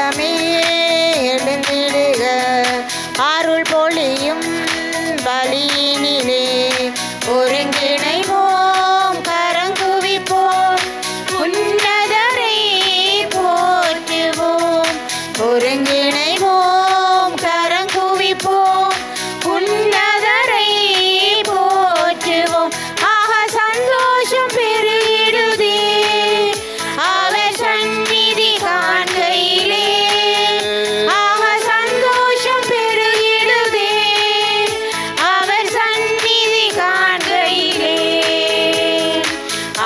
திருக்குலமே எழுந்திடுக, அருள் பொழியும் பலியினிலே ஒருங்கிணைவோம், கரங்குவிப்போம், உன்னதரை போற்றுவோம். ஒருங்கிணைவோம், கரங்குவிப்போம், உன்னதரை போற்றுவோம். ஆக சந்தோஷம் பெருகிடுதே அவர் சந்நிதி காண்கையிலே. ஆக சந்தோஷம் பெருகிடுதே அவர் சந்நிதி காண்கையிலே.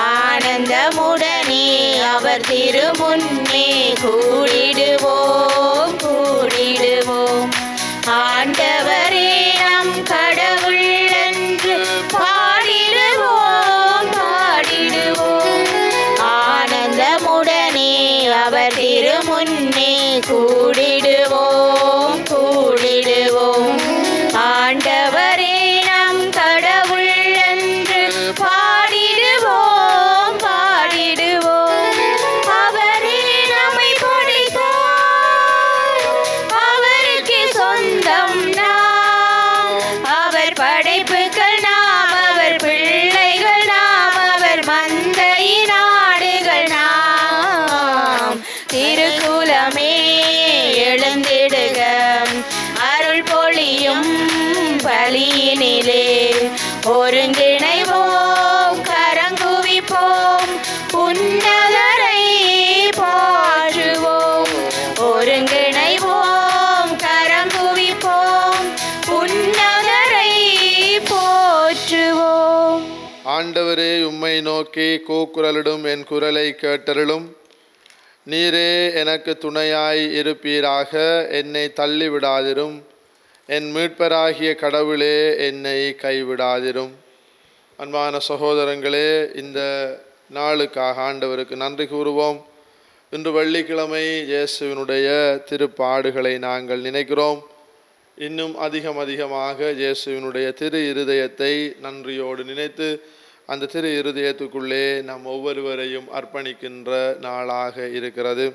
ஆனந்தமுடனே அவர் திருமுன்னே கூடிடுவோம், கூடிடுவோம். ஆண்டவரே நம் கடவுள் என்று பாடிடுவோம், பாடிடுவோம். ஆனந்தமுடனே அவர் திருமுன்னே கூடிடுவோம், கூடிடுவோம். ஆண்டவரே நம் கடவுள் என்று பாடிடுவோம், பாடிடுவோம். அவரே நம்மை படைத்தார், அவருக்கு சொந்தம் நாம். அவர் படைப்புகள் நாம், அவர் பிள்ளைகள் நாம், அவர் மந்தையின் ஆடுகள் நாம். திருக்குலமே எழுந்திடுக, அருள் பொழியும் பலியினிலே ஒருங்கிணைவோம், கரங்குவிப்போம், உன்னதரை போற்றுவோம். ஒருங்கிணைவோம், கரங்குவிப்போம், உன்னதரை போற்றுவோம். ஆண்டவரே, உம்மை நோக்கி கூக்குரலிடும் என் குரலை கேட்டருளும். நீரே எனக்கு துணையாய் இருப்பீராக, என்னை தள்ளிவிடாதிரும். என் மீட்பராகிய கடவுளே, என்னை கைவிடாதிரும். அன்பான சகோதரங்களே, இந்த நாளுக்காக ஆண்டவருக்கு நன்றி கூறுவோம். இன்று வெள்ளிக்கிழமை இயேசுவினுடைய திருப்பாடுகளை நாங்கள் நினைக்கிறோம். இன்னும் அதிகமாக இயேசுவினுடைய திரு இருதயத்தை நன்றியோடு நினைத்து அந்த திரு இருதயத்துக்குள்ளே நாம் ஒவ்வொருவரையும் அர்ப்பணிக்கின்ற நாளாக இருக்கிறது.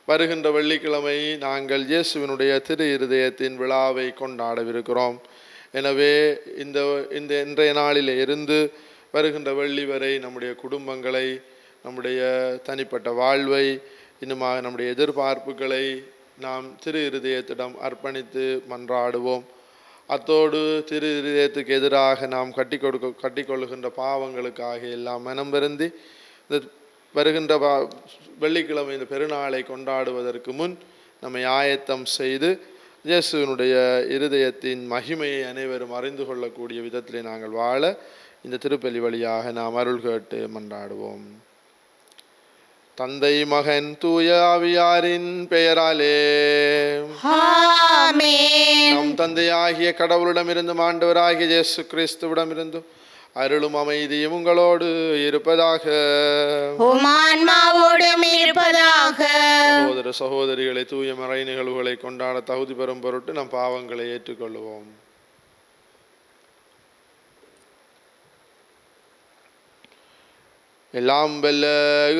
வருகின்ற வெள்ளிக்கிழமை நாங்கள் இயேசுவினுடைய திரு இருதயத்தின் விழாவை கொண்டாடவிருக்கிறோம். எனவே இந்த இன்றைய நாளில் இருந்து வருகின்ற வெள்ளி வரை நம்முடைய குடும்பங்களை, நம்முடைய தனிப்பட்ட வாழ்வை, இன்னுமாக நம்முடைய எதிர்பார்ப்புகளை நாம் திரு இருதயத்திடம் அர்ப்பணித்து மன்றாடுவோம். அத்தோடு திரு இருதயத்துக்கு எதிராக நாம் கட்டிக்கொள்ளுகின்ற பாவங்களுக்காக எல்லாம் மனம் வருந்தி இந்த வருகின்ற வெள்ளிக்கிழமை இந்த பெருநாளை கொண்டாடுவதற்கு முன் நம்மை ஆயத்தம் செய்து இயேசுவினுடைய இருதயத்தின் மகிமையை அனைவரும் அறிந்து கொள்ளக்கூடிய விதத்திலே நாங்கள் வாழ இந்த திருப்பலி வழியாக நாம் அருள் கேட்டு மன்றாடுவோம். தந்தை, மகன், தூய ஆவியாரின் பெயராலே ஆமென். நம் தந்தையாகிய கடவுளிடமிருந்தும் ஆண்டவராகிய இயேசு கிறிஸ்துவிடமிருந்தும் அருளும் அமைதியும் உங்களோடு இருப்பதாக. உம் ஆன்மாவோடும் இருப்பதாக. சகோதர சகோதரிகளை, தூய மறை நிகழ்வுகளை கொண்டாட தகுதி பெறும் பொருட்டு நம் பாவங்களை ஏற்றுக்கொள்வோம். எல்லாம் வெல்ல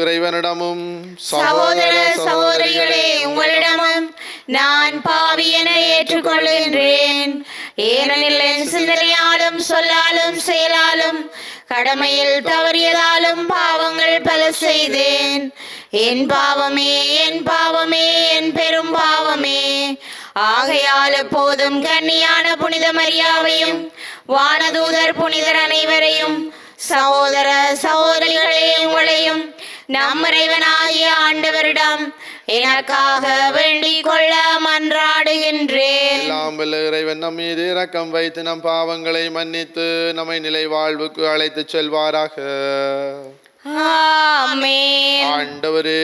இறைவனிடமும் சகோதர சகோதரிகளே, உங்களிடமும் நான் பாவி என ஏற்றுக்கொள்கின்றேன். ஏனெனில் என் சிந்தனையாலும் சொல்லாலும் செயலாலும் கடமையில் தவறியதாலும் பாவங்கள் பல செய்தேன். என் பாவமே, என் பாவமே, என் பெரும் பாவமே. ஆகையால் எப்போதும் கன்னியான புனித மரியாவையும் வானதூதர் புனிதர் அனைவரையும், சகோதர சகோதரிகளே உங்களையும் நம் இறைவனாகிய ஆண்டவரிடம் எனக்காக வேண்டிக் கொள்ள மன்றாடுகின்றேன். எல்லாம் வல்ல இறைவன் நம் மீது இரக்கம் வைத்து நம் பாவங்களை மன்னித்து நம்மை நிலை வாழ்வுக்கு அழைத்து செல்வாராக. ஆமென். ஆண்டவரே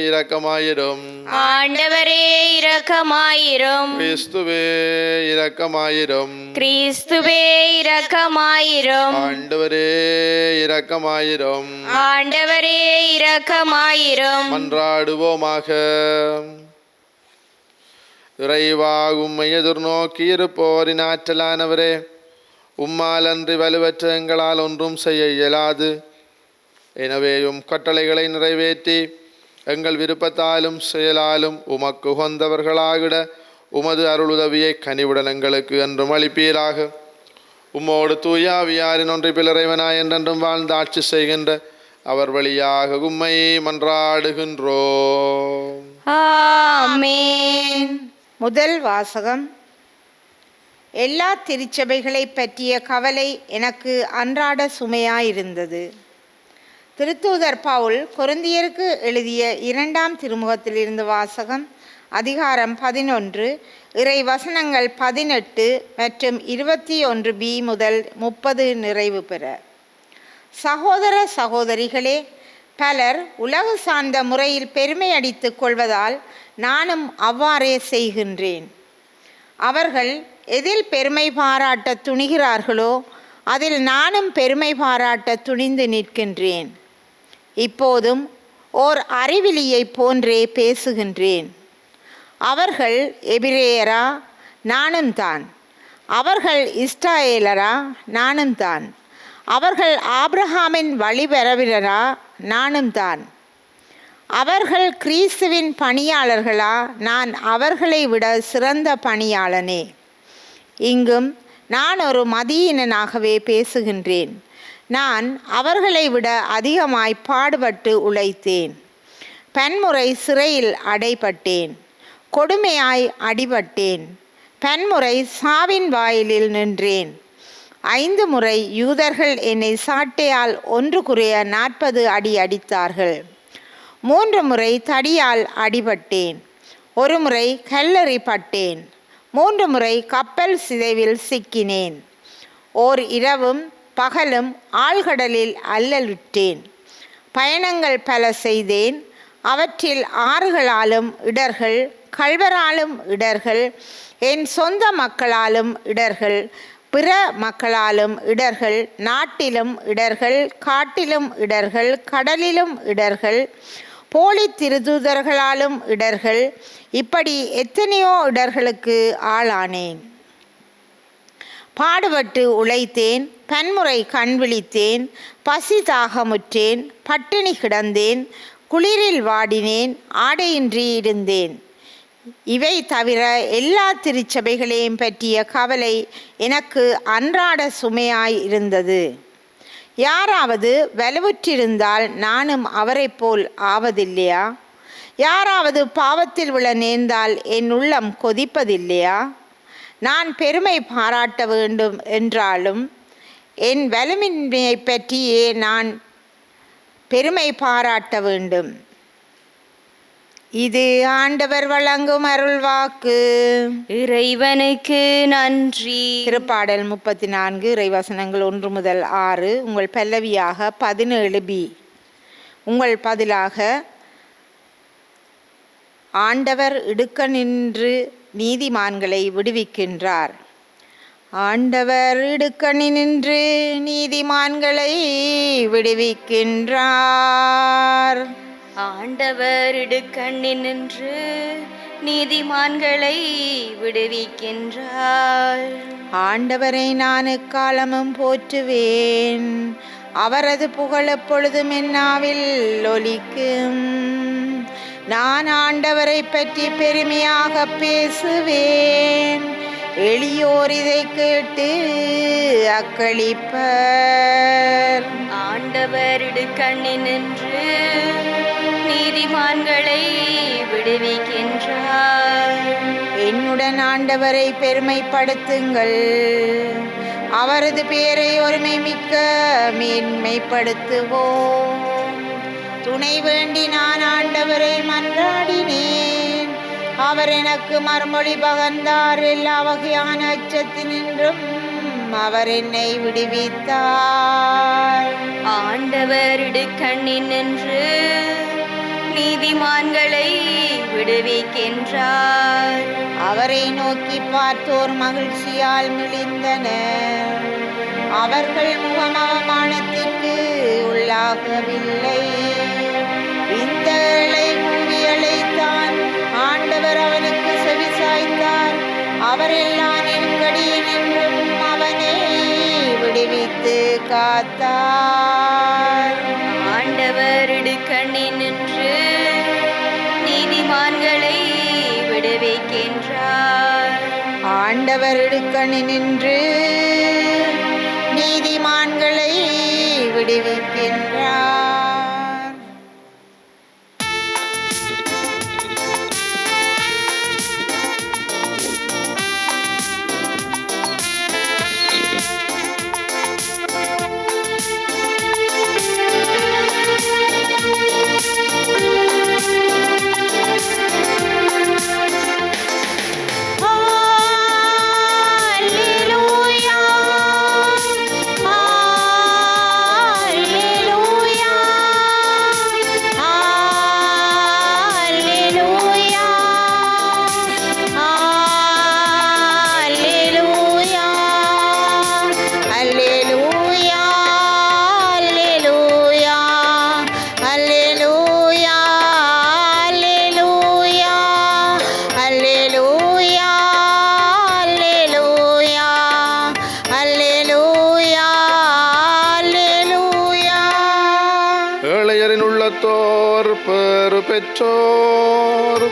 இரக்கமாயிரும். ஆண்டவரே இரக்கமாயிரும். கிறிஸ்துவே இரக்கமாயிரும். கிறிஸ்துவே இரக்கமாயிரும். ஆண்டவரே இரக்கமாயிரும். ஆண்டவரே இரக்கமாயிரும். மன்றாடுவோமாக. இறைவா, உம்மை எதிர்நோக்கி இருப்போரின் ஆற்றலானவரே, உம்மால் அன்றி வலுவற்ற எங்களால் ஒன்றும் செய்ய இயலாது. எனவே கட்டளைகளை நிறைவேற்றி எங்கள் விருப்பத்தாலும் செயலாலும் உமக்கு உகந்தவர்களாகிட உமது அருளுதவியை கனிவுடன் எங்களுக்கு என்றும் அளிப்பீராக. உம்மோடு தூயாவியாரின் ஒன்றிப்பில் இறைவனாய் என்றென்றும் வாழ்ந்து ஆட்சி செய்கின்ற அவர் வழியாக உம்மை மன்றாடுகின்றோம். ஆமென். முதல் வாசகம். எல்லா திருச்சபைகளை பற்றிய கவலை எனக்கு அன்றாட சுமையாயிருந்தது. திருத்தூதர் பவுல் கொரிந்தியருக்கு எழுதிய 2ஆம் திருமுகத்திலிருந்து வாசகம். அதிகாரம் 11 இறை வசனங்கள் 18 மற்றும் 21b முதல் 30 நிறைவு பெற. சகோதர சகோதரிகளே, பலர் உலகு சார்ந்த முறையில் பெருமை அடித்துக் கொள்வதால் நானும் அவ்வாறே செய்கின்றேன். அவர்கள் எதில் பெருமை பாராட்ட துணிகிறார்களோ அதில் நானும் பெருமை பாராட்ட துணிந்து நிற்கின்றேன். இப்போதும் ஓர் அறிவிலியை போன்றே பேசுகின்றேன். அவர்கள் எபிரேயரா? நானும் தான். அவர்கள் இஸ்ராயேலரா? நானும் தான். அவர்கள் ஆபிரகாமின் வழிபெறவினரா? நானும் தான். அவர்கள் கிறிஸ்துவின் பணியாளர்களா? நான் அவர்களை விட சிறந்த பணியாளனே. இங்கும் நான் ஒரு மதியினனாகவே பேசுகின்றேன். நான் அவர்களை விட அதிகமாய் பாடுபட்டு உழைத்தேன். பன்முறை சிறையில் அடைபட்டேன். கொடுமையாய் அடிபட்டேன். பன்முறை சாவின் வாயிலில் நின்றேன். 5 முறை யூதர்கள் என்னை சாட்டையால் 1 குறைய 40 அடி அடித்தார்கள். 3 முறை தடியால் அடிபட்டேன். 1 முறை கல்லெறிப்பட்டேன். 3 முறை கப்பல் சிதைவில் சிக்கினேன். ஓர் இரவும் பகலும் ஆழ்கடலில் அல்லலுற்றேன். பயணங்கள் பல செய்தேன். அவற்றில் ஆறுகளாலும் இடர்கள், கள்வராலும் இடர்கள், என் சொந்த மக்களாலும் இடர்கள், பிற மக்களாலும் இடர்கள், நாட்டிலும் இடர்கள், காட்டிலும் இடர்கள், கடலிலும் இடர்கள், போலி திருதூதர்களாலும் இடர்கள், இப்படி எத்தனையோ இடர்களுக்கு ஆளானேன். பாடுபட்டு உழைத்தேன். பன்முறை கண் விழித்தேன். பசி தாகமுற்றேன். பட்டினி கிடந்தேன். குளிரில் வாடினேன். ஆடையின்றி இருந்தேன். இவை தவிர எல்லா திருச்சபைகளையும் பற்றிய கவலை எனக்கு அன்றாட சுமையாய் இருந்தது. யாராவது வலுவுற்றிருந்தால் நானும் அவரை போல் ஆவதில்லையா? யாராவது பாவத்தில் விழ நேர்ந்தால் என் உள்ளம் கொதிப்பதில்லையா? நான் பெருமை பாராட்ட வேண்டும் என்றாலும் என் வலுமின்மையை பற்றியே நான் பெருமை பாராட்ட வேண்டும். இது ஆண்டவர் வழங்கும் அருள்வாக்கு. இறைவனுக்கு நன்றி. திருப்பாடல் 34 இறைவசனங்கள் 1 முதல் 6. உங்கள் பல்லவியாக 17b. உங்கள் பதிலாக ஆண்டவர் இடுக்க நின்று நீதிமான்களை விடுவிக்கின்றார். ஆண்டவர் இடுக்க நின்று நீதிமான்களை விடுவிக்கின்றார். ஆண்டவர் இடுக்கண்ணில் நின்று நீதிமான்களை விடுவிக்கின்றார். ஆண்டவரை நான் எக்காலமும் போற்றுவேன். அவரது புகழ் எப்பொழுதும் என் நாவில் ஒலிக்கும். நான் ஆண்டவரை பற்றி பெருமையாக பேசுவேன். எளியோர் இதை கேட்டு அக்களிப்பர். ஆண்டவர் இடுக்கண்ணில் நின்று நீதிமான்களை விடுவிக்கின்றார். என்னுடன் ஆண்டவரை பெருமைப்படுத்துங்கள். அவரது பெயரை ஒருமை மிக்க மேன்மைப்படுத்துவோம். துணை வேண்டி நான் ஆண்டவரை மன்றாடினேன். அவர் எனக்கு மறுமொழி பகர்ந்தார். எல்லா வகையான அச்சத்தினின்றும் அவர் என்னை விடுவித்தார். ஆண்டவர் இடுக்கண்ணில் நின்று நீதிமான்களை விடுவிக்கின்றார். அவரை நோக்கி பார்த்தோர் மகிழ்ச்சியால் மிளிந்தனர். அவர்கள் முகம் அவமானத்திற்கு உள்ளாகவில்லை. இந்த இலை மூவி அழைத்தான். ஆண்டவர் அவனுக்கு செவி சாய்த்தார். அவர் எல்லா நெருக்கடியினின்றும் அவனை விடுவித்து காத்தார். ஆண்டவர் இடுக்கண்ணில் நின்று ஆண்டவர் இடுக்கணினின்று நீதிமான்களை விடுவிக்கின்றார். ஏழையரின் உள்ளத்தோர் பேறு பெற்றோர்,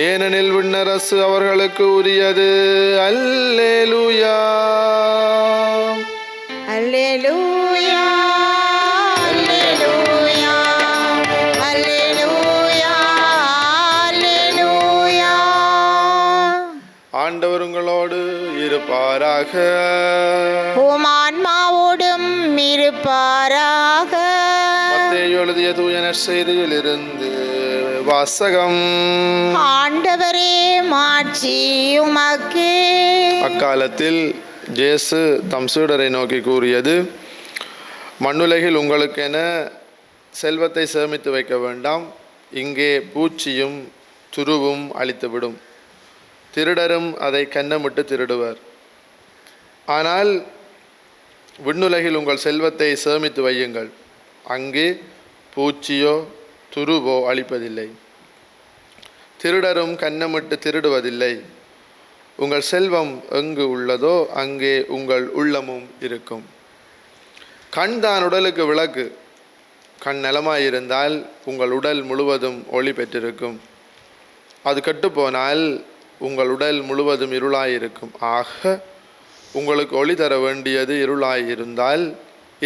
ஏனெனில் விண்ணரசு அவர்களுக்கு உரியது. அல்லேலூயா அல்லேலூயா அல்லேலூயா அல்லேலூயா அல்லேலூயா. ஆண்டவர் உங்களோடு இருப்பாராக. உம் ஆன்மாவோடும் இருப்பாராக. மத்தேயு எழுதிய தூய நற்செய்தியிலிருந்து வாசகம். ஆண்டவரே மாட்சி உமக்கே. அக்காலத்தில் இயேசு தம் சீடரை நோக்கி கூறியது, மண்ணுலகில் உங்களுக்கென செல்வத்தை சேமித்து வைக்க வேண்டாம். இங்கே பூச்சியும் துருவும் அழித்துவிடும், திருடரும் அதை கன்னமிட்டு திருடுவர். ஆனால் விண்ணுலகில் உங்கள் செல்வத்தை சேமித்து வையுங்கள். அங்கே பூச்சியோ துருவோ அழிப்பதில்லை, திருடரும் கன்னமிட்டு திருடுவதில்லை. உங்கள் செல்வம் எங்கு உள்ளதோ அங்கே உங்கள் உள்ளமும் இருக்கும். கண் தான் உடலுக்கு விளக்கு. கண் நலமாயிருந்தால் உங்கள் உடல் முழுவதும் ஒளி பெற்றிருக்கும். அது கெட்டுப்போனால் உங்கள் உடல் முழுவதும் இருளாயிருக்கும். ஆக உங்களுக்கு ஒளி தர வேண்டியது இருளாயிருந்தால்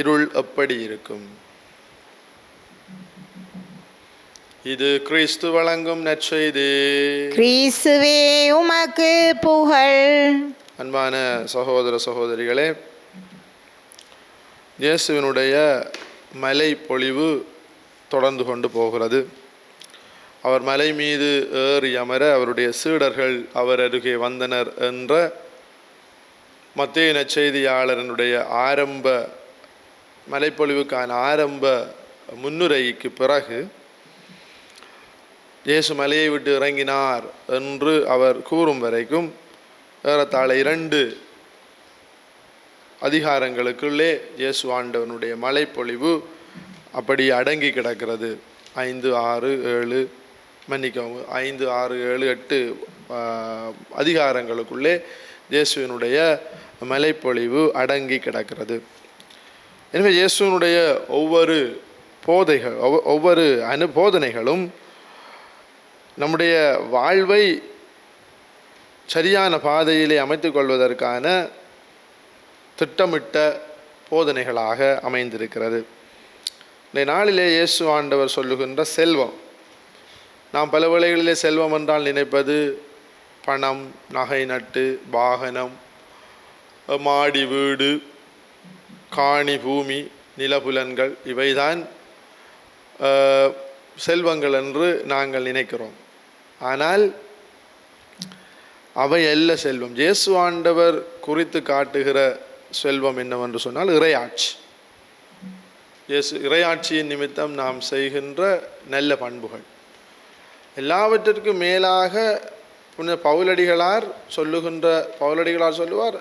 இருள் எப்படி இருக்கும்? இது கிறிஸ்து வழங்கும் நற்செய்தி. கிறிஸ்துவே உமக்கு புகழ். அன்பான சகோதர சகோதரிகளே, இயேசுவினுடைய மலை பொழிவு தொடர்ந்து கொண்டு போகிறது. அவர் மலை மீது ஏறி அமர அவருடைய சீடர்கள் அவர் அருகே வந்தனர் என்ற மத்தேயு நற்செய்தியாளரனுடைய ஆரம்ப மலைப்பொழிவுக்கான ஆரம்ப முன்னுரைக்கு பிறகு இயேசு மலையை விட்டு இறங்கினார் என்று அவர் கூறும் வரைக்கும் ஏறத்தாழ 2 அதிகாரங்களுக்குள்ளே இயேசு ஆண்டவனுடைய மலைப்பொழிவு அப்படி அடங்கி கிடக்கிறது. 5, 6, 7 மன்னிக்கவும் 5, 6, 7, 8 அதிகாரங்களுக்குள்ளே இயேசுவினுடைய மலைப்பொழிவு அடங்கி கிடக்கிறது. எனவே இயேசுவினுடைய ஒவ்வொரு போதனைகளும் நம்முடைய வாழ்வை சரியான பாதையிலே அமைத்துக் கொள்வதற்கான திட்டமிட்ட போதனைகளாக அமைந்திருக்கிறது. இந்த நாளிலே இயேசு ஆண்டவர் சொல்லுகின்ற செல்வம், நாம் பல வேளைகளிலே செல்வம் என்றால் நினைப்பது பணம், நகை நட்டு, வாகனம், மாடி வீடு, காணி பூமி, நிலப்புலன்கள், இவைதான் செல்வங்கள் என்று நாங்கள் நினைக்கிறோம். ஆனால் அவை அல்ல செல்வம். இயேசு ஆண்டவர் குறித்து காட்டுகிற செல்வம் என்னவென்று சொன்னால் இறையாட்சி. இறையாட்சியின் நிமித்தம் நாம் செய்கின்ற நல்ல பண்புகள். எல்லாவற்றிற்கும் மேலாக பவுலடிகளார் சொல்லுவார்,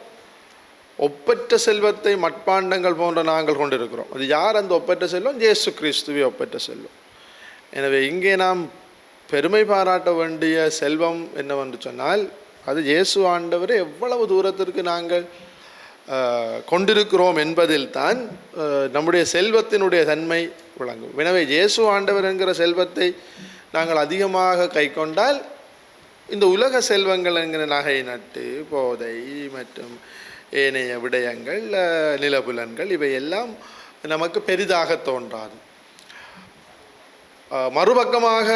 ஒப்பற்ற செல்வத்தை மட்பாண்டங்கள் போன்ற நாங்கள் கொண்டிருக்கிறோம். அது யார் அந்த ஒப்பற்ற செல்வம்? இயேசு கிறிஸ்துவே ஒப்பற்ற செல்வம். எனவே இங்கே நாம் பெருமை பாராட்ட வேண்டிய செல்வம் என்னவென்று சொன்னால் அது இயேசு ஆண்டவரை எவ்வளவு தூரத்திற்கு நாங்கள் கொண்டிருக்கிறோம் என்பதில் தான் நம்முடைய செல்வத்தினுடைய தன்மை விளங்கும். எனவே இயேசு ஆண்டவர் என்கிற செல்வத்தை நாங்கள் அதிகமாக கை கொண்டால் இந்த உலக செல்வங்கள் என்கிற நகை நட்டு போதை மற்றும் ஏனைய விடயங்கள் நிலபுலன்கள் இவையெல்லாம் நமக்கு பெரிதாக தோன்றாது. மறுபக்கமாக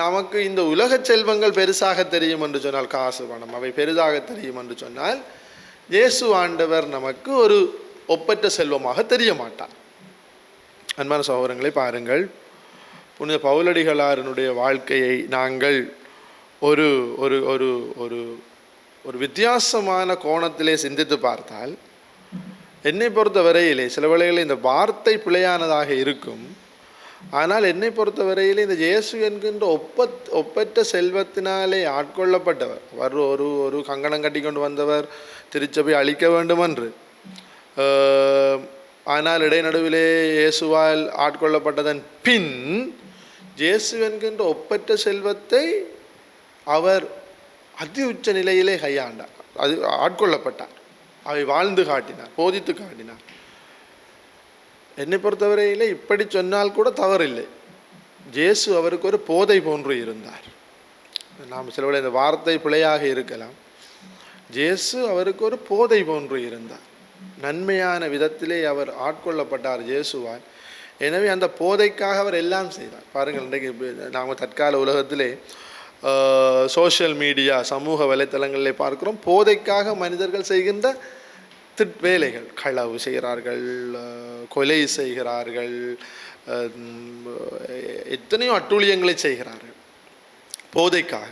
நமக்கு இந்த உலக செல்வங்கள் பெருசாக தெரியும் என்று சொன்னால், காசு பணம் அவை பெரிதாக தெரியும் என்று சொன்னால், இயேசு ஆண்டவர் நமக்கு ஒரு ஒப்பற்ற செல்வமாக தெரிய மாட்டார். அன்பான சகோதரங்களை பாருங்கள், புனித பவுலடிகளாரினுடைய வாழ்க்கையை நாங்கள் ஒரு ஒரு ஒரு ஒரு ஒரு வித்தியாசமான கோணத்திலே சிந்தித்து பார்த்தால், என்னை பொறுத்த வரையிலே சில வேளைகளில் இந்த வார்த்தை பிழையானதாக இருக்கும். ஆனால் என்னை பொறுத்த வரையிலே இந்த இயேசு என்கின்ற ஒப்பற்ற செல்வத்தினாலே ஆட்கொள்ளப்பட்டவர், அவர் ஒரு ஒரு கங்கணம் கட்டி கொண்டு வந்தவர், திருச்சபை அழிக்க வேண்டும் என்று. ஆனால் இடைநடுவிலே இயேசுவால் ஆட்கொள்ளப்பட்டதன் பின் இயேசு என்கின்ற ஒப்பற்ற செல்வத்தை அவர் அதி உச்ச நிலையிலே கையாண்டார். அது ஆட்கொள்ளப்பட்டார், அவை வாழ்ந்து காட்டினார், போதித்து காட்டினார். என்னை பொறுத்தவரையிலே இப்படி சொன்னால் கூட தவறில்லை. இயேசு அவருக்கு ஒரு போதை போன்று இருந்தார். நாம் சில வேளை இந்த வார்த்தை பிழையாக இருக்கலாம். இயேசு அவருக்கு ஒரு போதை போன்று இருந்தார். நன்மையான விதத்திலே அவர் ஆட்கொள்ளப்பட்டார் இயேசுவால். எனவே அந்த போதைக்காக அவர் எல்லாம் செய்தார். பாருங்கள், இன்றைக்கு நாம் தற்கால உலகத்திலே சோஷியல் மீடியா, சமூக வலைத்தளங்களிலே பார்க்கிறோம், போதைக்காக மனிதர்கள் செய்கின்ற வேலைகள். களவு செய்கிறார்கள், கொலை செய்கிறார்கள், எத்தனையோ அட்டூழியங்களை செய்கிறார்கள் போதைக்காக.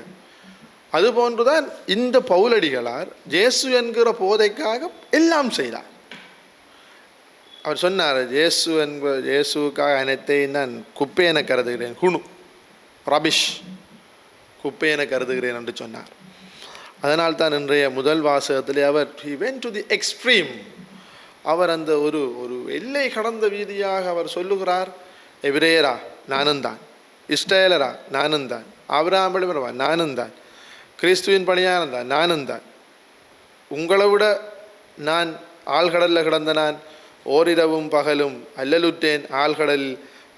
அதுபோன்றுதான் இந்த பவுலடிகளார் இயேசு என்கிற போதைக்காக எல்லாம் செய்தார். அவர் சொன்னார், இயேசுக்காக அனைத்தையும் நான் குப்பை என கருதுகிறேன், குணு ரபிஷ் குப்பை என கருதுகிறேன் என்று சொன்னார். அதனால் தான் இன்றைய முதல் வாசகத்திலே அவர் he went to the extreme. அவர் அந்த ஒரு ஒரு எல்லை கடந்த வீதியாக அவர் சொல்லுகிறார், எபிரேயரா நானும் தான், இஸ்ரேலரா நானும் தான், ஆபிரகாம் நானும் தான், கிறிஸ்துவின் பணியாளன் தான் நானும் தான், உங்களை விட நான் ஆழ்கடலில் கிடந்த நான் ஓரிரவும் பகலும் அல்லலுற்றேன், ஆழ்கடலில்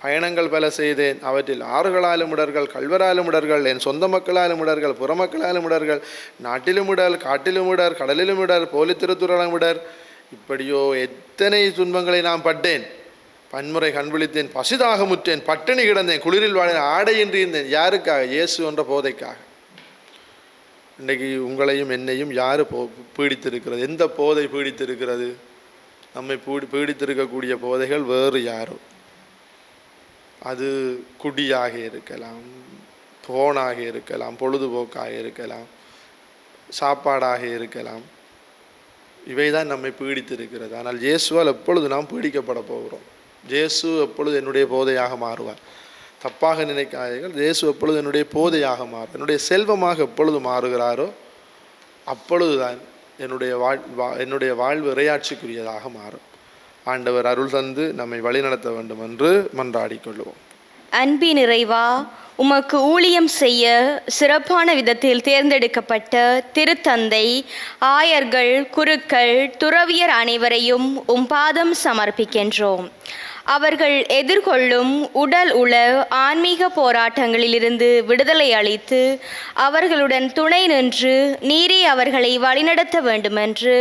பயணங்கள் பல செய்தேன், அவற்றில் ஆறுகளாலும் இடர்கள், கல்வராலும் இடர்கள், என் சொந்த மக்களாலும் இடர்கள், புறமக்களாலும் இடர்கள், நாட்டிலும் இடர், காட்டிலும் இடர், கடலிலும் இடர், போலித்திருத்துறாலும் இடர், இப்படியோ எத்தனை துன்பங்களை நான் பட்டேன். பன்முறை கண்விழித்தேன், பசிதாக முற்றேன், பட்டினி கிடந்தேன், குளிரில் வாழினேன், ஆடையின்றி இருந்தேன். யாருக்காக? இயேசு என்ற போதைக்காக. இன்றைக்கு உங்களையும் என்னையும் யார் பீடித்திருக்கிறது? எந்த போதை பீடித்திருக்கிறது? நம்மை பீடித்திருக்கக்கூடிய போதைகள் வேறு யாரோ. அது குடியாக இருக்கலாம், போனாக இருக்கலாம், பொழுதுபோக்காக இருக்கலாம், சாப்பாடாக இருக்கலாம். இவைதான் நம்மை பீடித்திருக்கிறது. ஆனால் இயேசுவால் எப்பொழுது நாம் பீடிக்கப்பட போகிறோம்? இயேசு எப்பொழுது என்னுடைய போதையாக மாறுவார்? தப்பாக நினைக்காதீர்கள். இயேசு எப்பொழுது என்னுடைய போதையாக மாறும், என்னுடைய செல்வமாக எப்பொழுது மாறுகிறாரோ அப்பொழுதுதான் என்னுடைய வாழ்வு இறையாட்சிக்குரியதாக மாறும். ஆண்டவர் அருள் தந்து நம்மை வழிநடத்த வேண்டும் என்று மன்றாடிக்கொள்வோம். அன்பின் இறைவா, உமக்கு ஊழியம் செய்ய சிறப்பான விதத்தில் தேர்ந்தெடுக்கப்பட்ட திருத்தந்தை, ஆயர்கள், குருக்கள், துறவியர் அனைவரையும் பாதம் சமர்ப்பிக்கின்றோம். அவர்கள் எதிர்கொள்ளும் உடல் உள ஆன்மீக போராட்டங்களிலிருந்து விடுதலை அளித்து அவர்களுடன் துணை நின்று நீரே அவர்களை வழிநடத்த வேண்டுமென்று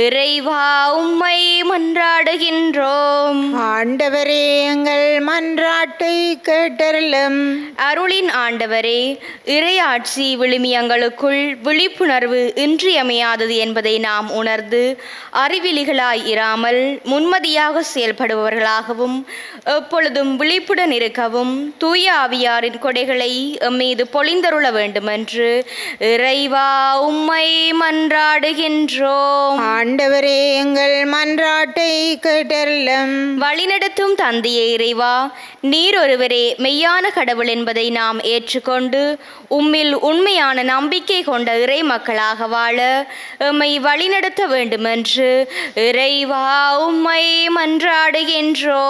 இறைவா உம்மை மன்றாடுகின்றோம். ஆண்டவரே, எங்கள் மன்றாட்டை கேட்டருளும். அருளின் ஆண்டவரே, இறையாட்சி விழுமியங்களுக்குள் விழிப்புணர்வு இன்றியமையாதது என்பதை நாம் உணர்ந்து அறிவிலிகளாய் இராமல் முன்மதியாக செயல்படுபவர்களாகவும் எப்பொழுதும் விழிப்புடன் இருக்கவும் தூய ஆவியாரின் கொடைகளை மீது பொழிந்தருள வேண்டுமென்று இறைவா உம்மை மன்றாடுகின்றோம். ஆண்டவரே, எங்கள் மன்றாட்டை கேட்டருளும். வழிநடத்தும் தந்தையே இறைவா, நீர் ஒருவரே மெய்யான கடவுள் என்பதை நாம் ஏற்றுக்கொண்டு உம்மில் உண்மையான நம்பிக்கை கொண்ட இறை மக்களாக வாழ எம்மை வழிநடத்த வேண்டுமென்று இறைவா உம்மை மன்றாடுகின்றோம்.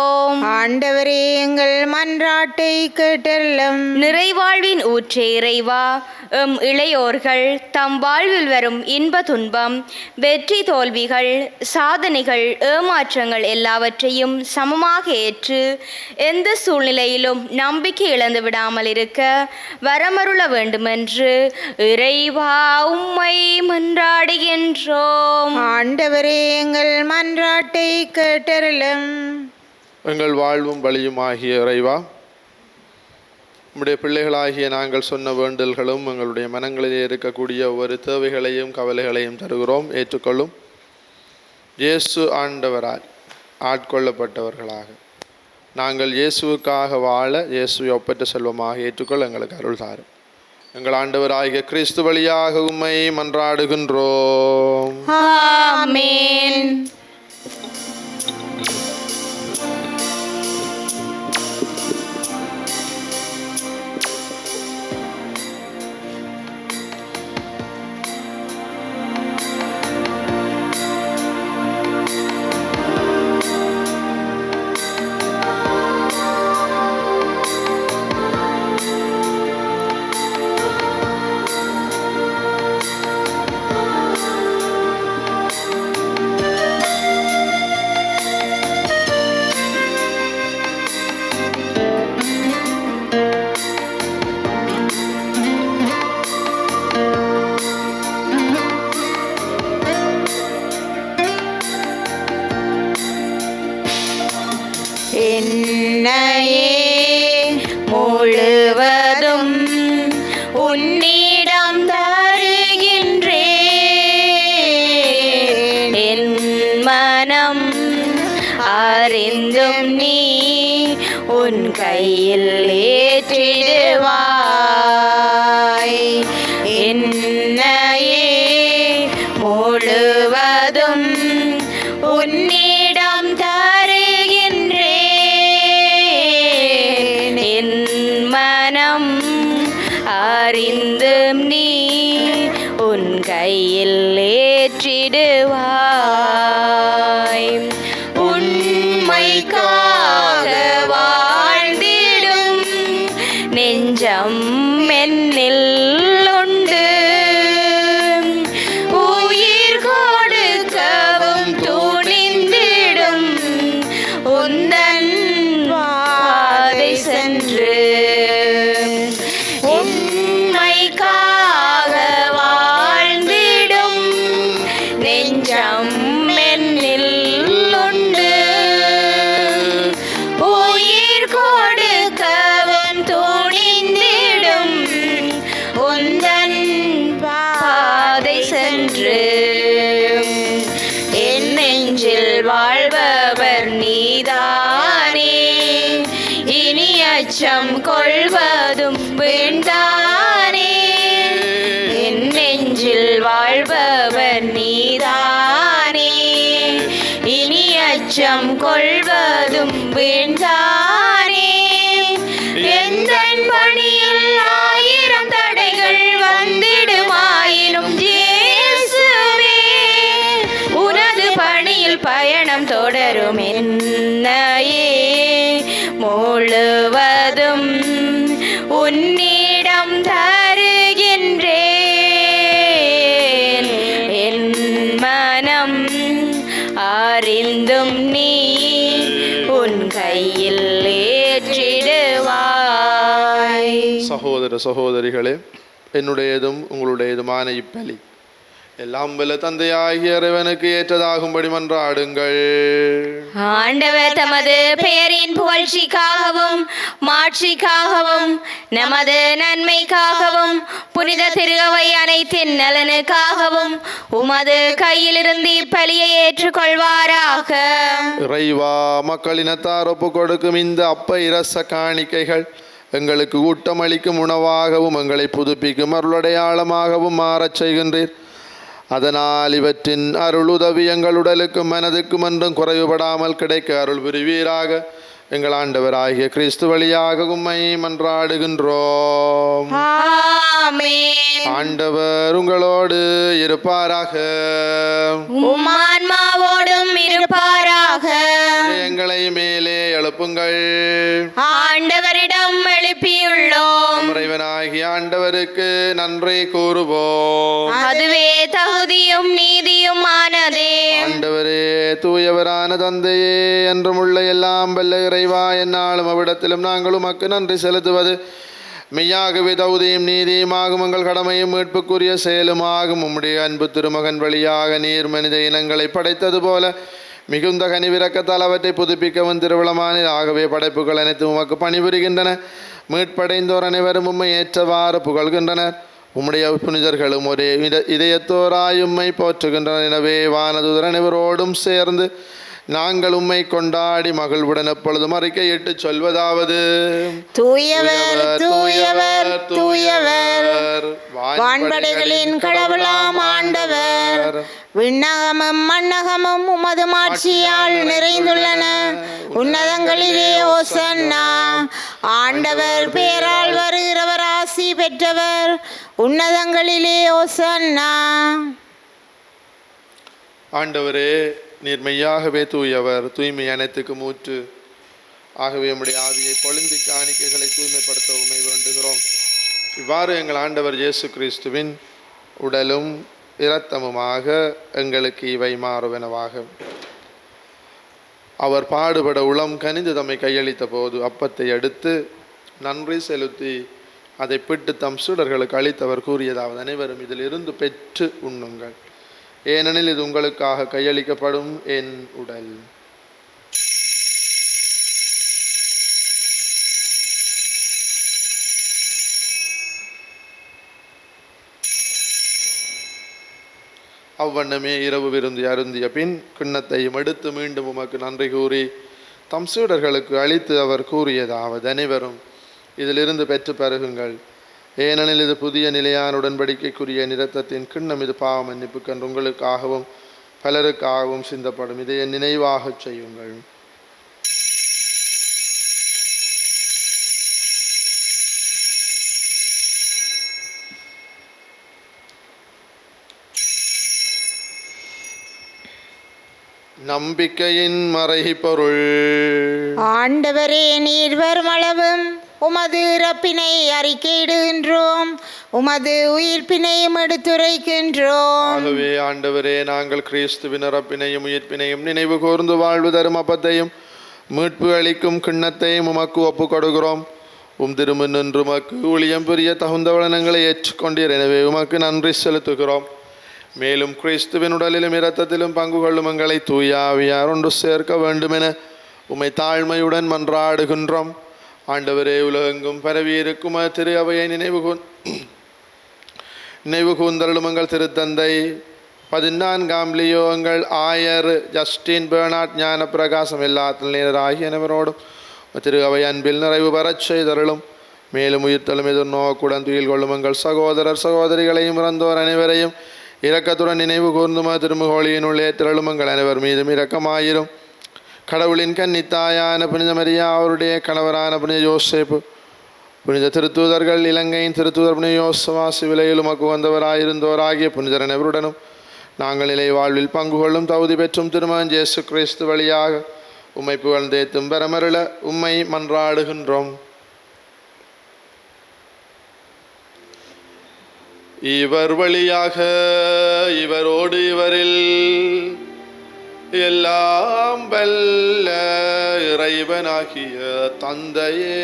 ஆண்டவரே, எங்கள் மன்றாட்டை கேட்டருளும். நிறைவாழ்வின் ஊற்றே இறைவா, எம் இளையோர்கள் தம் வாழ்வில் வரும் இன்ப துன்பம், வெற்றி தோல்விகள், சாதனைகள், ஏமாற்றங்கள் எல்லாவற்றையும் சமமாக ஏற்று எந்த சூழ்நிலையிலும் நம்பிக்கை இழந்து விடாமல் இருக்க வரமருள வேண்டுமென்று இறைவா உம்மை மன்றாடுகின்றோம். ஆண்டவரே எங்கள் மன்றாட்டை கேட்டருளும். எங்கள் வாழ்வும் வழியும் ஆகிய இறைவா, நம்முடைய பிள்ளைகளாகிய நாங்கள் சொன்ன வேண்டல்களும் எங்களுடைய மனங்களிலே இருக்கக்கூடிய ஒவ்வொரு தேவைகளையும் கவலைகளையும் தருகிறோம், ஏற்றுக்கொள்ளும். இயேசு ஆண்டவரால் ஆட்கொள்ளப்பட்டவர்களாக நாங்கள் இயேசுவுக்காக வாழ இயேசுவை ஒப்பற்ற செல்வமாக ஏற்றுக்கொள்ள எங்களுக்கு அருள் தாரும். எங்கள் ஆண்டவராகிய கிறிஸ்து வழியாக உம்மை மன்றாடுகின்றோம். ஆமென். என்னையே முழுவதும் உன்னிடம் தருகின்றேன். என் மனம் அறிந்தும் நீ உன் கையில் ஏற்றிடுவாய். என்னையே முழுவதும் உன்னிடம் தருகின்றேன். என் மனம் அறிந்தும் நீ உன் கையில் ஏற்றிடுவாய். உண்மைக்காக வாழ்ந்திடும் நெஞ்சம் என்னில் உண்டு. உயிர் கொடுக்கவும் துணிந்திடும் உந்தன் பாதை சென்று. உண்மைக்காக வாழ்ந்திடும் நெஞ்சம் என்னில் உண்டு. உயிர் கொடுக்கவும் துணிந்திடும் உந்தன் பாதை சென்று. என் நெஞ்சில் வாழ்பவர் நீதானே, இனி அச்சம் கொள்வதும் வேண்டானே. என் நெஞ்சில் வாழ்பவர் நீதானே, இனி அச்சம் கொள்வதும் வேண்டானே. எந்தன் பணியில் 1000 தடைகள் வந்திடுமாயினும் இயேசுவே, உனது பணியில் பயணம் தொடரும். என்னையே முழுவதும் உன்னிடம் தருகின்றேன். என் மனம் அறிந்தும் நீ உன் கையில் ஏற்றிடுவாய். சகோதர சகோதரிகளே, என்னுடையதும் உங்களுடையதுமான இப்பலி எல்லாம் வல்ல தந்தையாகிய இறைவனுக்கு ஏற்றதாகும்படி மன்றாடுங்கள். ஆண்டவர் தமது பெயரின் புகழ்ச்சிக்காகவும் மாட்சிக்காகவும் நமது நன்மைக்காகவும் புனித திருவை அனைத்தின் நலனுக்காகவும் உமது கையிலிருந்து இப்பலியை ஏற்றுக்கொள்வாராக. இறைவா, மக்களினத்தார் ஒப்பு கொடுக்கும் இந்த அப்ப இரச காணிக்கைகள் எங்களுக்கு ஊட்டமளிக்கும் உணவாகவும் எங்களை புதுப்பிக்கும் அருளடையாளமாகவும் மாறச் செய்கின்றீர். அதனால் இவற்றின் அருளுதவி எங்கள் உடலுக்கும் மனதுக்கும் என்றும் குறைவுபடாமல் கிடைக்க அருள் புரிவீராக. எங்கள் ஆண்டவராகிய கிறிஸ்து வழியாக உம்மை மன்றாடுகின்றோம். ஆமென். ஆண்டவர் உங்களோடு இருப்பாராக. உம் ஆன்மாவோடும் இருப்பாராக. எங்களை மேலே எழுப்புங்கள். ஆண்டவரிடம் எழுப்பியுள்ளோம். இறைவனாகிய ஆண்டவருக்கு நன்றி கூறுவோம். அதுவே தகுதியும் நீதியுமானதே. ஆண்டவரே, தூயவரான தந்தையே, என்றும் உள்ள எல்லாம் வல்ல இறைவா, என்னாலும் அவ்விடத்திலும் நாங்கள் உமக்கு நன்றி செலுத்துவது மெய்யாகவே தகுதியும் நீதியுமாகும் உங்கள் கடமையும் மீட்புக்குரிய செயலுமாகும் உம்முடைய அன்பு திருமகன் வழியாக நீர் மனித இனங்களை படைத்தது போல மிகுந்த கனிவிரக்கத்தால் அவற்றை புதுப்பிக்கவும் திருவிழமானீர். ஆகவே படைப்புகள் அனைத்தும் உமக்கு பணிபுரிகின்றன. மீட்படைந்தோர் அனைவரும் உம்மை ஏற்றவாறு புகழ்கின்றனர். உம்முடைய புனிதர்களும் ஒரே இதயத்தோராய் உம்மை போற்றுகின்றனர். எனவே வானதுதர் அனைவரோடும் சேர்ந்து நாங்கள் உம்மை கொண்டாடி மகிழ்வுடன் எப்பொழுதும் அறிக்கையிட்டு சொல்வதாவது: தூயவர் தூயவர் தூயவர், வான்படைகளின் கடவுளாம் ஆண்டவர். விண்ணகமும் மண்ணகமும் உமது மாட்சியால் நிறைந்துள்ளன. உன்னதங்களிலே ஓசன்னா. ஆண்டவர் பேரால் வருகிறவர் ஆசி பெற்றவர். உன்னதங்களிலே ஓசன்னா. ஆண்டவரே, நீர் மெய்யாகவே தூயவர், தூய்மை அனைத்துக்கு மூற்று. ஆகவே நம்முடைய ஆவியை பொழுந்தி காணிக்கைகளை தூய்மைப்படுத்த உண்மை வேண்டுகிறோம். இவ்வாறு எங்கள் ஆண்டவர் இயேசு கிறிஸ்துவின் உடலும் இரத்தமுமாக எங்களுக்கு இவை மாறுவனவாக. அவர் பாடுபட உளம் கனிந்து தம்மை கையளித்த போது அப்பத்தை எடுத்து நன்றி செலுத்தி அதை பிட்டு தம் சீடர்களுக்கு அளித்தவர் கூறியதாவது: அனைவரும் இதில் இருந்து பெற்று உண்ணுங்கள், ஏனெனில் இது உங்களுக்காக கையளிக்கப்படும் என் உடல். அவ்வண்ணமே இரவு விருந்து அருந்திய பின் கிண்ணத்தையும் எடுத்து மீண்டும் உமக்கு நன்றி கூறி தம் சீடர்களுக்கு அளித்து அவர் கூறியதாவது: அனைவரும் இதிலிருந்து பெற்று பருகுங்கள், ஏனெனில் இது புதிய நிலையான உடன்படிக்கைக்குரிய இரத்தத்தின் கிண்ணம். இது பாவ மன்னிப்புக்கென்று உங்களுக்காகவும் பலருக்காகவும் சிந்தப்படும். இதை என் நினைவாகச் செய்யுங்கள். நம்பிக்கையின் மறைபொருள். ஆண்டவரே, நீர் வருமளவும் உமது இறப்பினை அறிக்கையிடுகின்றோம், உமது உயிர்ப்பினையும் எடுத்துரைக்கின்றோம். ஆகவே ஆண்டவரே, நாங்கள் கிறிஸ்துவின் இறப்பினையும் உயிர்ப்பினையும் நினைவு கூர்ந்து வாழ்வு தரும் அப்பத்தையும் மீட்பு அளிக்கும் கிண்ணத்தையும் உமக்கு ஒப்பு கொடுக்கிறோம். திருமுன் நின்று உமக்கு ஊழியம் புரிய தகுந்த வளனங்களை ஏற்றுக்கொண்டீர். எனவே உமக்கு நன்றி செலுத்துகிறோம். மேலும் கிறிஸ்துவின் உடலிலும் இரத்தத்திலும் பங்கு கொள்ளும் எங்களை தூய ஆவியார் ஒன்று சேர்க்க வேண்டுமென உம்மை தாழ்மையுடன் மன்றாடுகின்றோம். ஆண்டவரே, உலகெங்கும் பரவியிருக்கும் திரு அவையை நினைவு கூர்ந்தருளும் எங்கள் திருத்தந்தை 14ஆம் லியோ, எங்கள் ஆயர் ஜஸ்டின் பெர்னாட், ஞான பிரகாசம் எல்லாத்தில் ஆகிய அனைவரோடும் திரு அவை அன்பில் நிறைவு பெறச் செய்தருளும். மேலும் உயிர்த்தலும் எதிர்நோக்குடன் துயில் கொள்ளும் எங்கள் சகோதரர் சகோதரிகளையும் இறந்தோர் அனைவரையும் இரக்கத்துடன் நினைவு கூர்ந்துமா திருமுகோழியினுள் ஏற்றலும் எங்கள் அனைவர் மீதும் இரக்கமாயிரும். கடவுளின் கன்னித்தாயான புனித மரியா, அவருடைய கணவரான புனித யோசேப்பு, புனித திருத்தூதர்கள், இலங்கையின் திருத்தூதர் புனித யோசவாசி விலையில் உமக்கு வந்தவராயிருந்தோராகிய புனிதர் அனைவருடனும் நாங்கள் நிலை வாழ்வில் பங்கு கொள்ளும் தகுதி பெற்றும் திருமகன் இயேசு கிறிஸ்து வழியாக உம்மை புகழ்ந்தேத்தும் பெறமருள உம்மை மன்றாடுகின்றோம். இவர் வழியாக இவரோடு இவரில் எல்லாம் வல்ல இறைவனாகிய தந்தையே,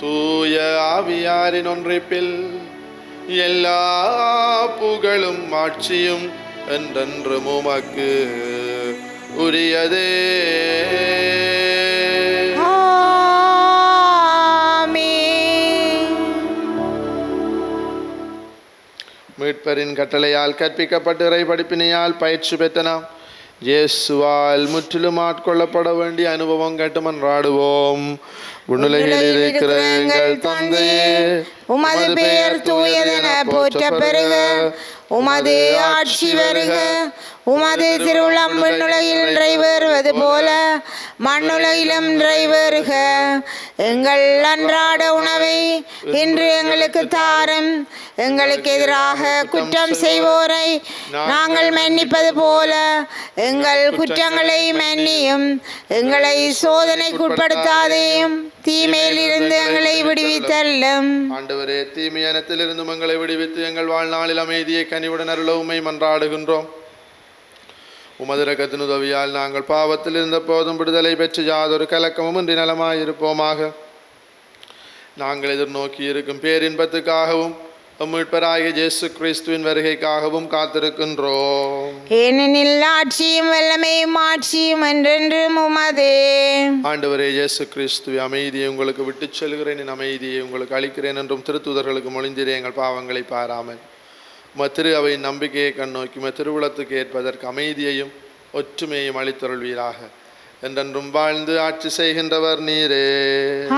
தூய ஆவியாரின் ஒன்றிப்பில் எல்லா புகழும் ஆட்சியும் என்றென்றும் உமக்கு உரியதே. மீட்பரின் கட்டளையால் கற்பிக்கப்பட்டு இறை படிப்பினையால் பயிற்சி பெற்ற நாம் இயேசுவால் முற்றிலும் ஆட்கொள்ளப்பட வேண்டிய அனுபவம் கேட்டு மன்றாடுவோம். உன்னுலகில் இருக்கிற எங்கள் தந்தையே, உமது பெயர் தூயதென போற்ற பெறுக, உமது ஆட்சி வருக, உமது திருவுளம் விண்ணுலகில் நிறைவேறுவது போல மண்ணுலகிலும் நிறைவேறுக. எங்கள் அன்றாட உணவை இன்று எங்களுக்கு தாரும். எங்களுக்கு எதிராக குற்றம் செய்வோரை நாங்கள் மன்னிப்பது போல எங்கள் குற்றங்களை மன்னியும். எங்களை சோதனைக்குட்படுத்தாதேயும், தீமையில் இருந்து எங்களை விடுவித்தல்லும். ஆண்டவரே, தீமையானத்திலிருந்து எங்களை விடுவித்து எங்கள் வாழ்நாளில் அமைதியை கனிவுடன் அருள உம்மை மன்றாடுகின்றோம். உமது இரக்கத்தின் உதவியால் நாங்கள் பாவத்தில் இருந்த போதும் விடுதலை பெற்று யாதொரு கலக்கமும் இன்றி நலமாயிருப்போமாக. நாங்கள் எதிர்நோக்கி இருக்கும் பேரின்பத்துக்காகவும் மீட்பராகிய இயேசு கிறிஸ்துவின் வருகைக்காகவும் காத்திருக்கின்றோம். ஏனெனில் ஆட்சியும் வல்லமையும் ஆட்சியும் என்றென்றும் உமதே. ஆண்டவரே இயேசு கிறிஸ்துவை, அமைதியை உங்களுக்கு விட்டுச் செல்கிறேன், என் அமைதியை உங்களுக்கு அளிக்கிறேன் என்றும் திருத்தூதர்களுக்கு மொழிந்திரே எங்கள் பாவங்களை பாராமல் திரு அவையின் நம்பிக்கையை கண்ணோக்கி திருவுளத்துக்கு ஏற்பதற்கு அமைதியையும் ஒற்றுமையையும் அளித்தருள்வீராக. என்றென்றும் வாழ்ந்து ஆட்சி செய்கின்றவர் நீரே.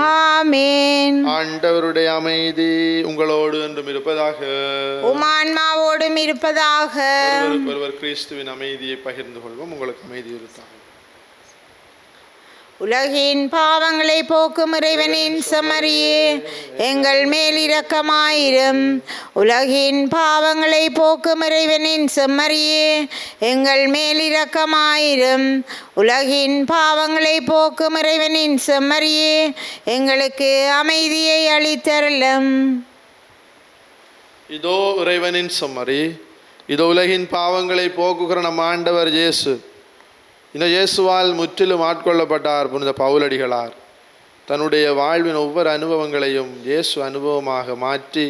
ஆமென். ஆண்டவருடைய அமைதி உங்களோடு என்றும் இருப்பதாக, உம் ஆன்மாவோடும் இருப்பதாக. ஒருவர் கிறிஸ்துவின் அமைதியை பகிர்ந்து கொள்வோம். உங்களுக்கு அமைதி இருப்பாக. உலகின் பாவங்களை போக்கும் இறைவனின் செம்மறியே, எங்கள் மேல் இரக்கமாயிரும். உலகின் பாவங்களை போக்கும் இறைவனின் செம்மறியே, எங்கள் மேல் இரக்கமாயிரும். உலகின் பாவங்களை போக்கும் இறைவனின் செம்மறியே, எங்களுக்கு அமைதியை அளித்தருளும். இதோ இறைவனின் செம்மறி, இதோ உலகின் பாவங்களை போக்குகிற நம் ஆண்டவர் இயேசு. இந்த இயேசுவால் முற்றிலும் ஆட்கொள்ளப்பட்டார் புனித பவுலடிகளார். தன்னுடைய வாழ்வின் ஒவ்வொரு அனுபவங்களையும் இயேசு அனுபவமாக மாற்றி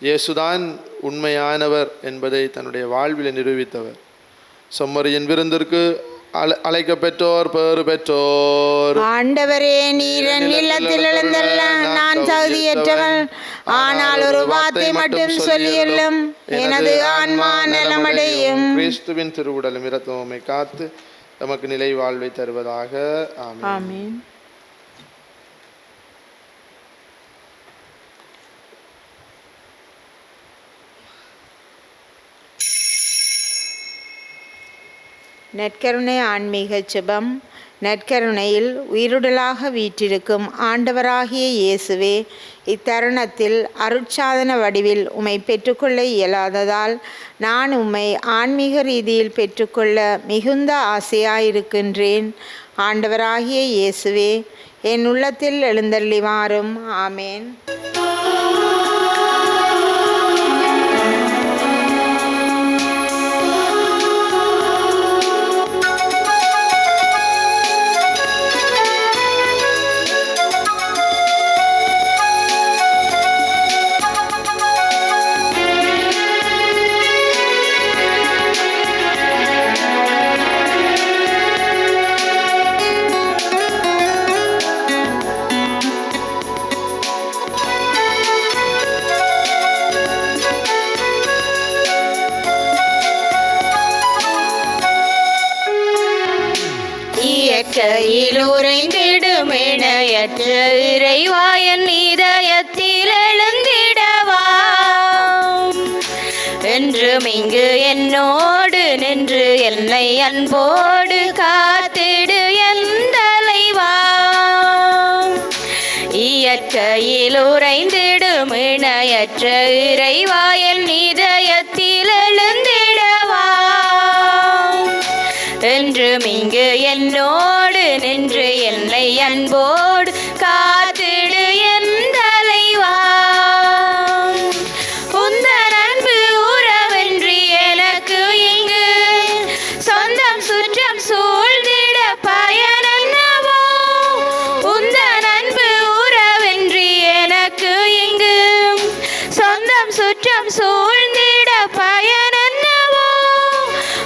இயேசுதான் உண்மையானவர் என்பதை தன்னுடைய வாழ்வில் நிரூபித்தவர். செம்மறியின் விருந்திற்கு அழைக்கப்பெற்றோர் பேறு பெற்றோர். ஆண்டவரே, நீர் என் இல்லத்தில் எழுந்தல்ல நான் தகுதியற்றவன், ஆனால் ஒரு வார்த்தை மட்டும் சொல்லியல்லும் எனது ஆன்மா நலமடையும். கிறிஸ்துவின் திருவுடலும் இரத்தமுமை காத்து நமக்கு நிலை வாழ்வை தருவதாக. ஆமென். நற்கருணை ஆன்மீக ஜெபம். நற்கருணையில் உயிருடலாக வீற்றிருக்கும் ஆண்டவராகிய இயேசுவே, இத்தருணத்தில் அருட்சாதன வடிவில் உம்மை பெற்றுக்கொள்ள இயலாததால் நான் உம்மை ஆன்மீக ரீதியில் பெற்றுக்கொள்ள மிகுந்த ஆசையாயிருக்கின்றேன். ஆண்டவராகிய இயேசுவே, என் உள்ளத்தில் எழுந்தருளி வாரும். ஆமேன். கையில் உறைந்திடும் இணையற்ற இறைவாயன் இதயத்தில் எழுந்திடவா, என்றும் இங்கு என்னோடு நின்று என்னை அன்போடு காத்திடு என் தலைவா. இயற்கையில் உறைந்திடும் இணையற்ற இறைவாயன் இதயத்தில் எழுந்திடவா, என்றும் இங்கு என்னோடு நின்று என்னை அன்போடு காத்திடு என் தலைவா. உந்தன் அன்பு உறவென்றி எனக்கு இங்கு சொந்தம் சுற்றம் சூழ்ந்திட பயனென்னவோ. உந்தன் அன்பு உறவென்றி எனக்கு இங்கு சொந்தம் சுற்றம் சூழ்ந்திட பயனென்னவோ.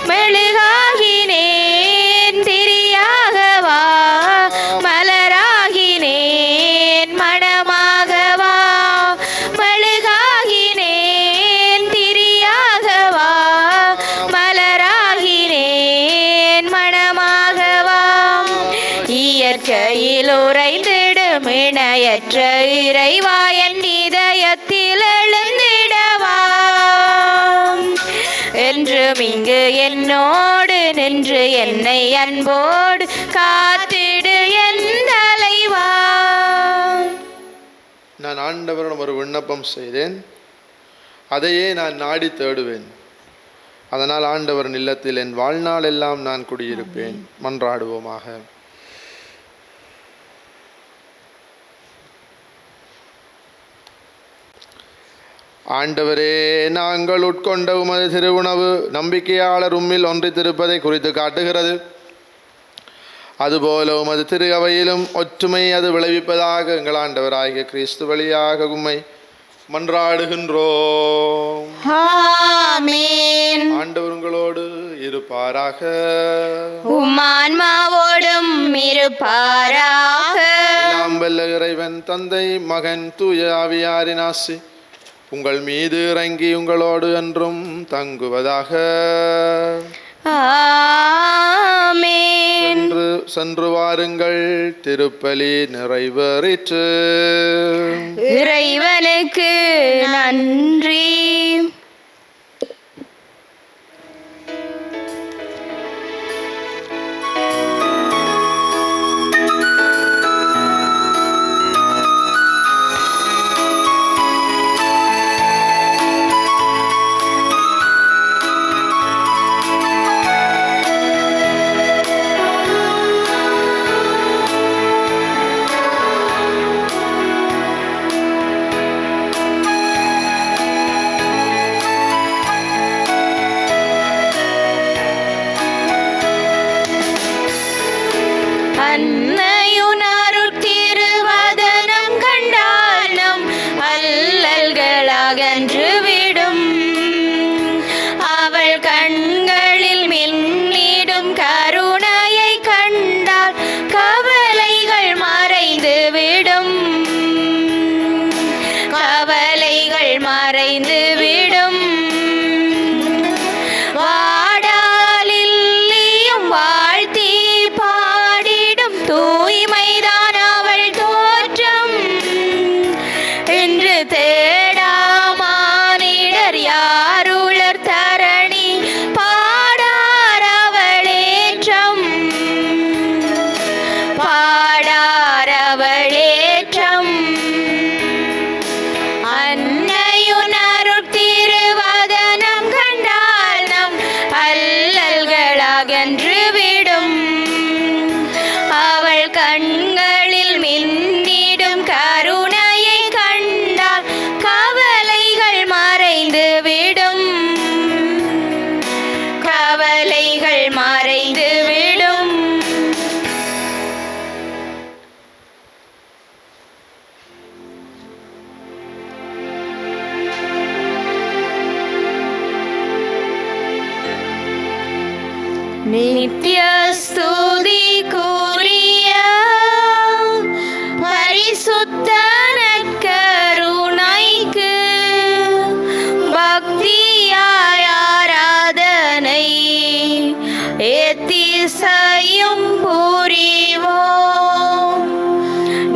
மெழுகாகினேன் திரியாகவா, மலராகினேன் மணமாகவா. மெழுகாகினேன் திரியாகவா, மலராகினேன் மணமாகவா. இயற்கையில் உறைந்திடும் இணையற்ற இறைவா, என் இதயத்தில் எழுந்திடவா, என்றும் இங்கு என்னோடு நின்று என்னை அன்போடு காத்திடு என் தலைவா. நான் ஆண்டவரிடம் ஒரு விண்ணப்பம் செய்தேன், அதையே நான் நாடி தேடுவேன். அதனால் ஆண்டவரின் இல்லத்தில் என் வாழ்நாள் எல்லாம் நான் குடியிருப்பேன். மன்றாடுவோமாக. ஆண்டவரே, நாங்கள் உட்கொண்ட உமது திருவுணவு நம்பிக்கையாளர் உம்மில் ஒன்றித்திருப்பதை குறித்து காட்டுகிறது. அதுபோல உமது திரு அவையிலும் ஒற்றுமை அது விளைவிப்பதாக எங்கள் ஆண்டவராகிய கிறிஸ்து வழியாக உம்மை மன்றாடுகின்றோம். ஆமென். ஆண்டவர் உங்களோடு இருப்பாராக. உம்மான்மாவோடும் இருப்பாராக. எல்லாம் வல்ல இறைவன் தந்தை மகன் தூய ஆவியாரின் ஆசி உங்கள் மீது இறங்கி உங்களோடு என்றும் தங்குவதாக. ஆமென். சென்று வாருங்கள், திருப்பலி நிறைவேறிற்று. இறைவனுக்கு நன்றி. அன்னையுணருட் திருவதனம் கண்டால் நம் அல்லல்கள் அகன்று விடும். அவள் கண்களில் மின்னிடும் கருணையை கண்டால் கவலைகள் மறைந்து விடும். கவலைகள் மறைந்து விடும். வாடாலில்லியும் வாழ்த்தி பாடிடும் தூய்மைதான் அவள் தோற்றம் என்று தேடாமானிடர் யாருளர் தரணி பாடார் அவளேற்றம். பாடார் அவளேற்றம். அன்னையுணருட் திருவதனம் கண்டால் நம் அல்லல்கள் அகன்று விடும். அவள் கண்களில் மின்னிடும் கருணையை கண்டால் கவலைகள் மறைந்து விடும். கவலைகள் மறைந்து விடும். நித்ய ஸ்துதிக்குரிய பரிசுத்த நற்கருணைக்கு பக்தியாய் ஆராதனை எத்திசையும் புரிவோம்.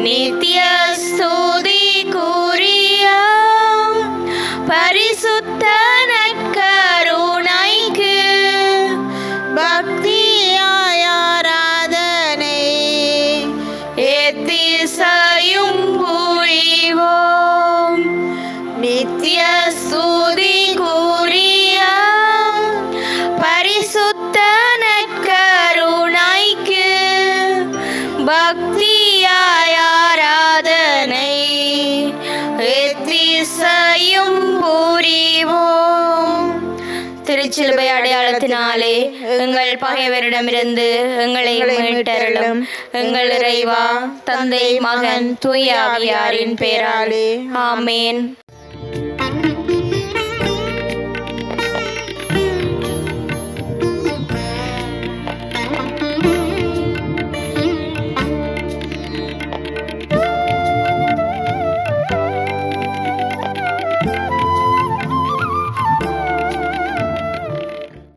நித்ய ஸ்துதிக்குரிய பரிசுத்த நற்கருணைக்கு பக்தியாய் ஆராதனை எத்திசையும் புரிவோம். நித்ய ஸ்துதிக்குரிய பரிசுத்த நற்கருணைக்கு பக்தியாய் ஆராதனை எத்திசையும் புரிவோம். திருச்சிலுவை அடையாளத்தினாலே எங்கள் பகைவரிடமிருந்து எங்களை மீட்டருளும். எங்கள் இறைவா, தந்தை மகன் தூய ஆவியாரின் பேராலே ஆமேன்.